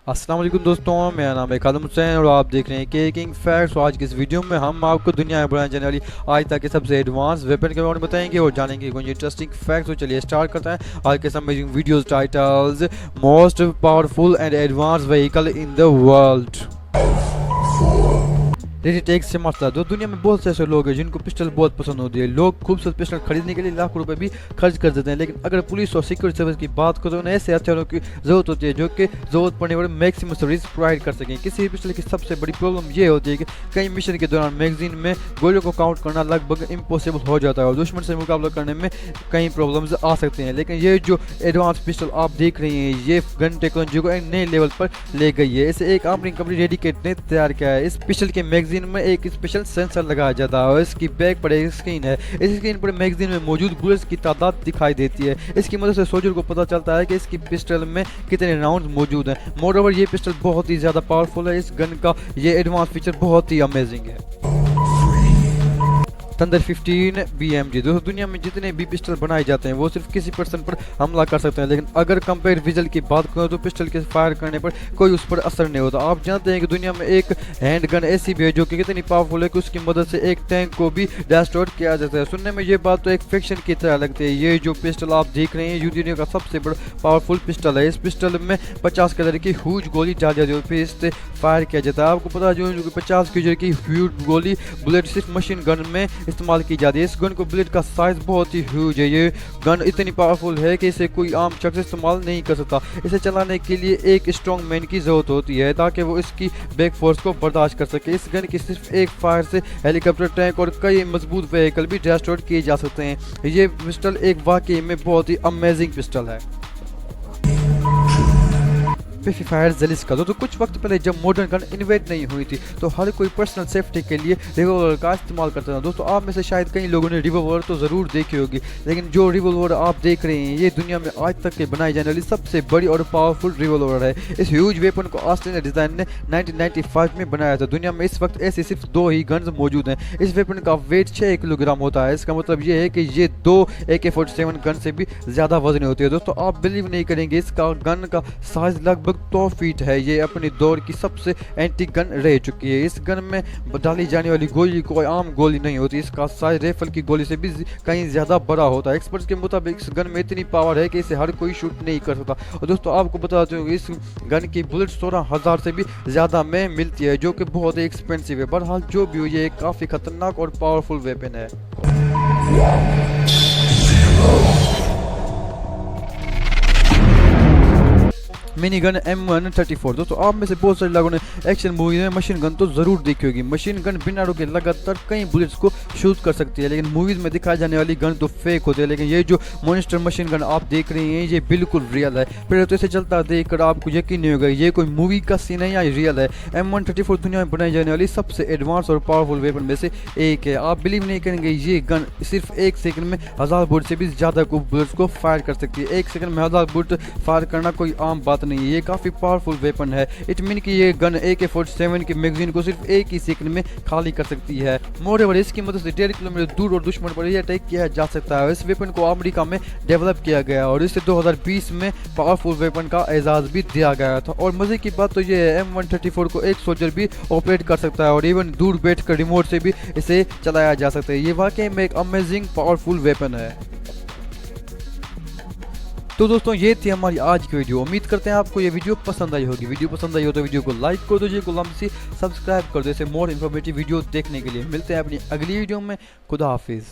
अस्सलाम वालेकुम दोस्तों, मेरा नाम है खालिद हुसैन और आप देख रहे हैं के किंग फैक्ट्स। आज की इस वीडियो में हम आपको दुनिया में बनाई जाने वाली आज तक के सबसे एडवांस वेपन के बारे में बताएंगे और जानेंगे कुछ इंटरेस्टिंग फैक्ट्स। तो चलिए स्टार्ट करते हैं आज के amazing videos titles most powerful and advance vehicle in the world. टेक से मसला दो दुनिया में बहुत से ऐसे लोग हैं जिनको पिस्टल बहुत पसंद होती है। लोग खूबसूरत पिस्टल खरीदने के लिए लाखों रुपए भी खर्च कर देते हैं, लेकिन अगर पुलिस और सिक्योरिटी सर्विस की बात करो तो उन्हें ऐसे हथियारों की जरूरत होती है जो कि जरूरत पड़ने पर मैक्सिमम सर्विस प्रोवाइड कर सकें। किसी भी पिस्टल की सबसे बड़ी प्रॉब्लम ये होती है कि कई मिशन के दौरान मैगजीन में गोलियों को काउंट करना लगभग इम्पॉसिबल हो जाता है और दुश्मन से मुकाबला करने में कई प्रॉब्लम्स आ सकते हैं। लेकिन ये जो एडवांस पिस्टल आप देख रहे हैं ये गन टेक्नोलॉजी को एक नए लेवल पर ले गई है। इसे एक अमेरिकन कंपनी रेडिकेट ने तैयार किया है। इस पिस्टल के मैगजीन में एक स्पेशल सेंसर लगाया जाता है और इसकी बैक पर एक स्क्रीन है। इस स्क्रीन पर मैगजीन में मौजूद बुलेट्स की तादाद दिखाई देती है। इसकी मदद से सोल्जर को पता चलता है कि इसकी पिस्टल में कितने राउंड मौजूद हैं। मोरओवर ये पिस्टल बहुत ही ज्यादा पावरफुल है। इस गन का ये एडवांस फीचर बहुत ही अमेजिंग है। थंडर 15 BMG दोस्तों, दुनिया में जितने भी पिस्टल बनाए जाते हैं वो सिर्फ किसी पर्सन पर हमला कर सकते हैं, लेकिन अगर कंपेयर विजल की बात करें तो पिस्टल के फायर करने पर कोई उस पर असर नहीं होता। आप जानते हैं कि दुनिया में एक हैंड गन ऐसी भी है जो कि कितनी पावरफुल है कि उसकी मदद से एक टैंक को भी डिस्ट्रॉय किया जाता है। सुनने में ये बात तो एक फिक्शन की तरह लगती है। ये जो पिस्टल आप देख रहे हैं दुनिया का सबसे बड़ा पावरफुल पिस्टल है। इस पिस्टल में 50 कैलोरी की ह्यूज गोली डाली जाती है और फिर इससे फायर किया जाता है। आपको पता है जो 50 कैलोरी की ह्यूज गोली बुलेट सिर्फ मशीन गन में इस्तेमाल की जाती है। इस गन को बुलेट का साइज बहुत ही ह्यूज है। ये गन इतनी पावरफुल है कि इसे कोई आम शख्स इस्तेमाल नहीं कर सकता। इसे चलाने के लिए एक स्ट्रॉन्ग मैन की जरूरत होती है ताकि वो इसकी बैक फोर्स को बर्दाश्त कर सके। इस गन की सिर्फ एक फायर से हेलीकॉप्टर, टैंक और कई मजबूत व्हीकल भी डिस्ट्रॉय किए जा सकते हैं। ये पिस्टल एक वाकई में बहुत ही अमेजिंग पिस्टल है। फायर जेलिस का तो कुछ वक्त पहले जब मॉडर्न गन इन्वेंट नहीं हुई थी तो हर कोई पर्सनल सेफ्टी के लिए रिवॉल्वर का इस्तेमाल करता था। दोस्तों, आप में से शायद कई लोगों ने रिवॉल्वर तो ज़रूर देखी होगी, लेकिन जो रिवॉल्वर आप देख रहे हैं ये दुनिया में आज तक के बनाई जाने वाली सबसे बड़ी और पावरफुल रिवॉल्वर है। इस ह्यूज वेपन को ऑस्ट्रेलियन डिजाइन ने 1995 में बनाया था। दुनिया में इस वक्त ऐसे सिर्फ 2 ही गन्स मौजूद हैं। इस वेपन का वेट 6 किलोग्राम होता है। इसका मतलब ये है कि ये 2 AK-47 गन से भी ज़्यादा वजन होती है। दोस्तों, आप बिलीव नहीं करेंगे, इसका गन का साइज लगभग 2 फीट है। ये अपने दौर की सबसे एंटी गन रह चुकी है। इस गन में डाली जाने वाली गोली कोई आम गोली नहीं होती। इसका साइज राइफल की गोली से भी कहीं ज्यादा बड़ा होता है। एक्सपर्ट्स के मुताबिक इस गन में इतनी पावर है कि इसे हर कोई शूट नहीं कर सकता। और दोस्तों, आपको बताते हो इस गन की बुलेट 16,000 से भी ज्यादा में मिलती है, जो कि बहुत ही एक्सपेंसिव है। बहरहाल जो भी हो, ये एक काफी खतरनाक और पावरफुल वेपन है। मिनी गन M134 दोस्तों, आप में से बहुत सारे लोगों ने एक्शन मूवी में मशीन गन तो जरूर देखी होगी। मशीन गन बिना रुके लगातार कई बुलेट्स को शूट कर सकती है, लेकिन मूवीज में दिखाई जाने वाली गन तो फेक होती है। लेकिन ये जो मॉन्स्टर मशीन गन आप देख रहे हैं ये बिल्कुल रियल है। फिर तो इसे चलता देखकर आपको यकीन नहीं होगा ये कोई मूवी का सीन है या रियल है। M134 दुनिया में बनाई जाने वाली सबसे एडवांस और पावरफुल वेपन में से एक है। आप बिलीव नहीं करेंगे, ये गन सिर्फ 1 सेकंड में 1000 बुलेट से भी ज्यादा को बुलेट्स को फायर कर सकती है। 1 सेकंड में 1000 बुलेट फायर करना कोई आम बात नहीं है। ये काफी पावरफुल वेपन है। इट मीन कि ये गन AK-47 की मैगजीन को सिर्फ 1 ही सेकंड में खाली कर सकती है। मोरेओवर इसकी मदद से 1.5 किलोमीटर दूर और दुश्मन पर यह अटैक किया जा सकता है। इस वेपन को अमेरिका में डेवलप किया गया और इसे 2020 में पावरफुल वेपन का एजाज भी दिया गया था। और मजे की बात तो ये है M134 को एक सोल्जर भी ऑपरेट कर सकता है और इवन दूर बैठकर रिमोट से भी इसे चलाया जा सकता है। ये वाकई में एक अमेजिंग पावरफुल वेपन है। तो दोस्तों, ये थी हमारी आज की वीडियो। उम्मीद करते हैं आपको ये वीडियो पसंद आई होगी। वीडियो पसंद आई हो तो वीडियो को लाइक कर दीजिए, गुलाम सी सब्सक्राइब कर दो ऐसे मोर इन्फॉर्मेटिव वीडियो देखने के लिए। मिलते हैं अपनी अगली वीडियो में। खुदा हाफिज़।